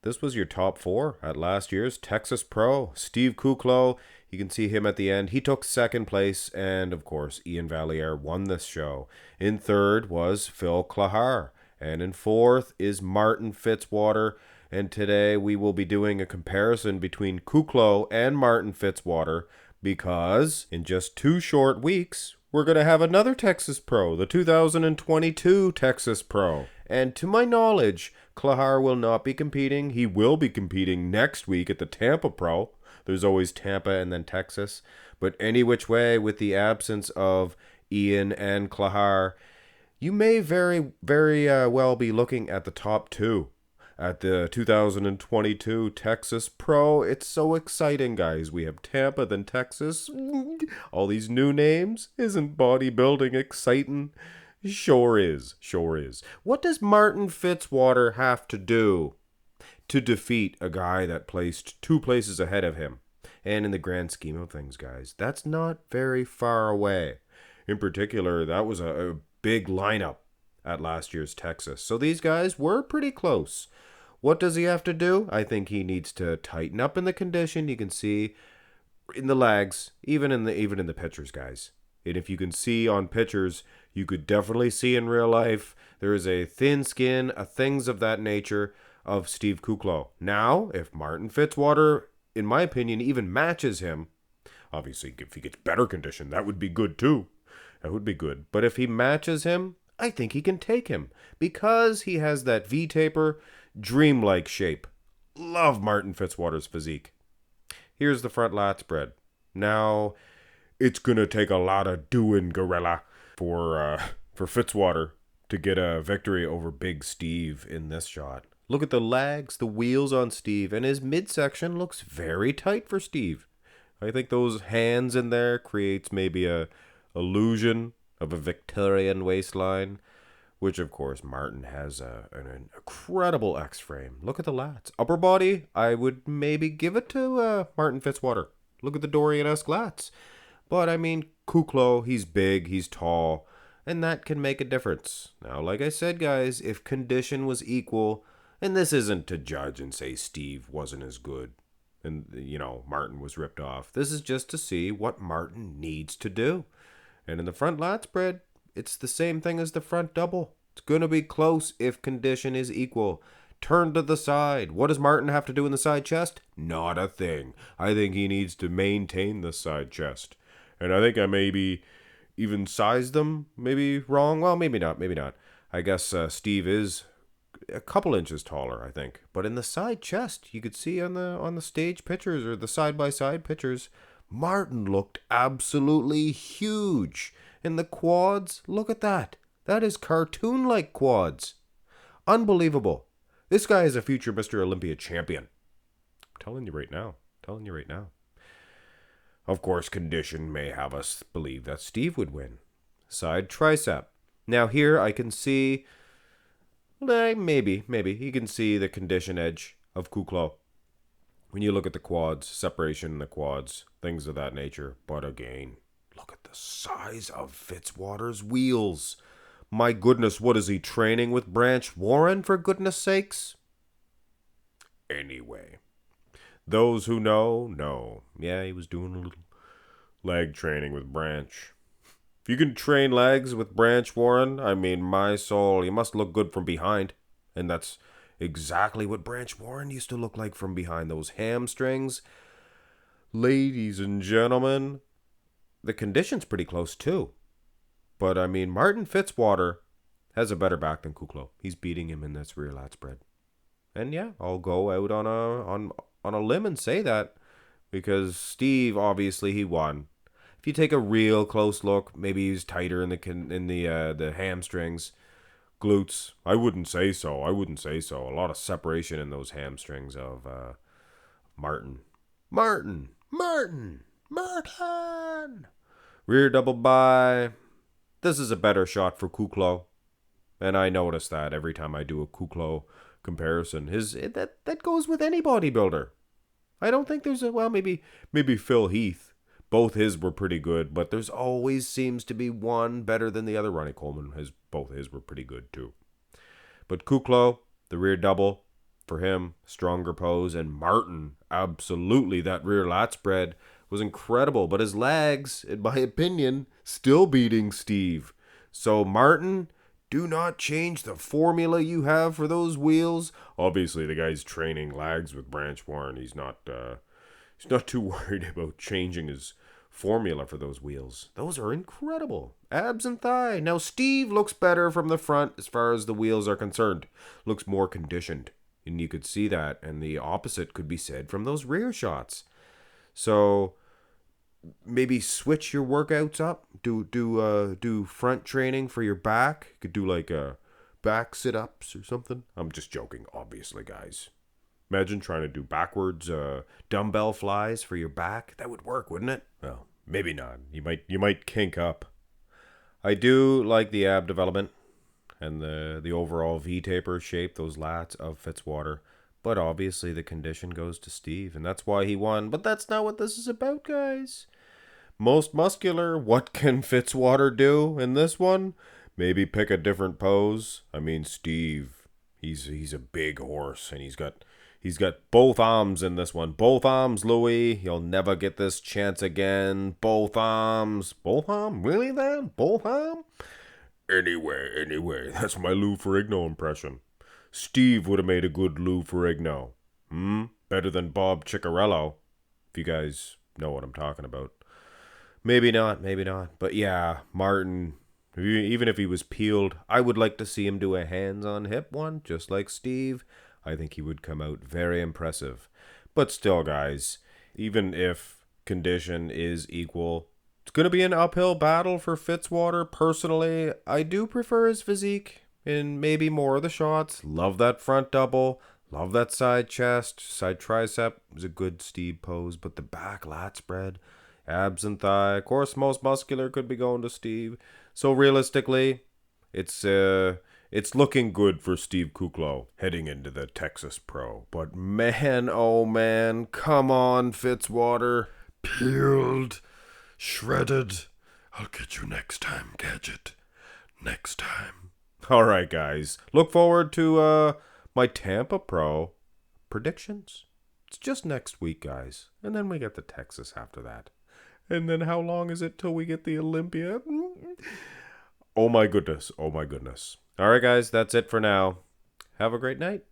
This was your top four at last year's Texas Pro. Steve Kuclo, you can see him at the end. He took second place, and of course, Ian Valliere won this show. In third was Phil Clahar, and in fourth is Martin Fitzwater. And today we will be doing a comparison between Kuclo and Martin Fitzwater because in just 2 short weeks, we're going to have another Texas Pro, the 2022 Texas Pro. And to my knowledge, Clahar will not be competing. He will be competing next week at the Tampa Pro. There's always Tampa and then Texas. But any which way, with the absence of Ian and Clahar, you may very well be looking at the top two at the 2022 Texas Pro. It's so exciting, guys. We have Tampa, then Texas. All these new names. Isn't bodybuilding exciting? Sure is. Sure is. What does Martin Fitzwater have to do to defeat a guy that placed 2 places ahead of him? And in the grand scheme of things, guys, that's not very far away. In particular, that was a big lineup at last year's Texas. So these guys were pretty close. What does he have to do? I think he needs to tighten up in the condition. You can see in the legs, even in the pictures, guys. And if you can see on pictures, you could definitely see in real life, there is a thin skin, a things of that nature of Steve Kuclo. Now, if Martin Fitzwater, in my opinion, even matches him, obviously if he gets better condition, that would be good too. That would be good. But if he matches him, I think he can take him because he has that V-taper, dreamlike shape. Love Martin Fitzwater's physique. Here's the front lat spread. Now, it's going to take a lot of doing, Gorilla, for Fitzwater to get a victory over Big Steve in this shot. Look at the legs, the wheels on Steve, and his midsection looks very tight for Steve. I think those hands in there creates maybe a illusion of a Victorian waistline, which of course Martin has an incredible X-frame. Look at the lats. Upper body, I would maybe give it to Martin Fitzwater. Look at the Dorian-esque lats. But I mean, Kuclo, he's big, he's tall, and that can make a difference. Now, like I said, guys, if condition was equal, and this isn't to judge and say Steve wasn't as good, and, Martin was ripped off. This is just to see what Martin needs to do. And in the front lat spread, it's the same thing as the front double. It's going to be close if condition is equal. Turn to the side. What does Martin have to do in the side chest? Not a thing. I think he needs to maintain the side chest. And I think I maybe even sized them maybe wrong. Well, maybe not. I guess Steve is a couple inches taller, I think. But in the side chest, you could see on the stage pictures or the side-by-side pictures, Martin looked absolutely huge. In the quads, look at that. That is cartoon-like quads. Unbelievable. This guy is a future Mr. Olympia champion. I'm telling you right now. Of course, condition may have us believe that Steve would win. Side tricep. Now here I can see, maybe, you can see the condition edge of Kuclo. When you look at the quads, separation in the quads, things of that nature. But again, look at the size of Fitzwater's wheels. My goodness, what is he training with Branch Warren, for goodness sakes? Anyway, those who know. Yeah, he was doing a little leg training with Branch. If you can train legs with Branch Warren, I mean, my soul, you must look good from behind. And that's exactly what Branch Warren used to look like from behind. Those hamstrings. Ladies and gentlemen, the condition's pretty close too. But I mean, Martin Fitzwater has a better back than Kuclo. He's beating him in this rear lat spread. And yeah, I'll go out on a limb and say that, because Steve, obviously, he won. If you take a real close look, maybe he's tighter in the hamstrings, glutes. I wouldn't say so. A lot of separation in those hamstrings of Martin. Rear double by. This is a better shot for Kuclo, and I notice that every time I do a Kuclo comparison. That goes with any bodybuilder. I don't think there's maybe Phil Heath. Both his were pretty good, but there's always seems to be one better than the other. Ronnie Coleman, both his were pretty good too. But Kuclo, the rear double, for him, stronger pose. And Martin, absolutely, that rear lat spread was incredible. But his legs, in my opinion, still beating Steve. So Martin, do not change the formula you have for those wheels. Obviously, the guy's training lags with Branch Warren. He's not too worried about changing his formula for those wheels. Those are incredible. Abs and thigh. Now, Steve looks better from the front as far as the wheels are concerned. Looks more conditioned. And you could see that. And the opposite could be said from those rear shots. So maybe switch your workouts up. Do front training for your back. You could do like back sit-ups or something. I'm just joking, obviously, guys. Imagine trying to do backwards dumbbell flies for your back. That would work, wouldn't it? Well, maybe not. You might kink up. I do like the ab development and the overall V-taper shape, those lats of Fitzwater. But obviously the condition goes to Steve, and that's why he won. But that's not what this is about, guys. Most muscular, what can Fitzwater do in this one? Maybe pick a different pose. I mean, Steve, he's a big horse, and he's got both arms in this one. Both arms, Louis. You'll never get this chance again. Both arms. Both arm? Really, then? Both arm? Anyway. That's my Lou Ferrigno impression. Steve would have made a good Lou Ferrigno. Better than Bob Ciccarello. If you guys know what I'm talking about. Maybe not. But yeah, Martin, even if he was peeled, I would like to see him do a hands-on-hip one, just like Steve. I think he would come out very impressive. But still, guys, even if condition is equal, it's going to be an uphill battle for Fitzwater. Personally, I do prefer his physique in maybe more of the shots. Love that front double. Love that side chest. Side tricep was a good Steve pose. But the back lat spread, abs and thigh, of course, most muscular could be going to Steve. So realistically, it's looking good for Steve Kuclo heading into the Texas Pro. But man, oh man, come on, Fitzwater. Peeled, shredded. I'll get you next time, Gadget. Next time. All right, guys. Look forward to my Tampa Pro predictions. It's just next week, guys. And then we get the Texas after that. And then how long is it till we get the Olympia? Oh my goodness. All right, guys, that's it for now. Have a great night.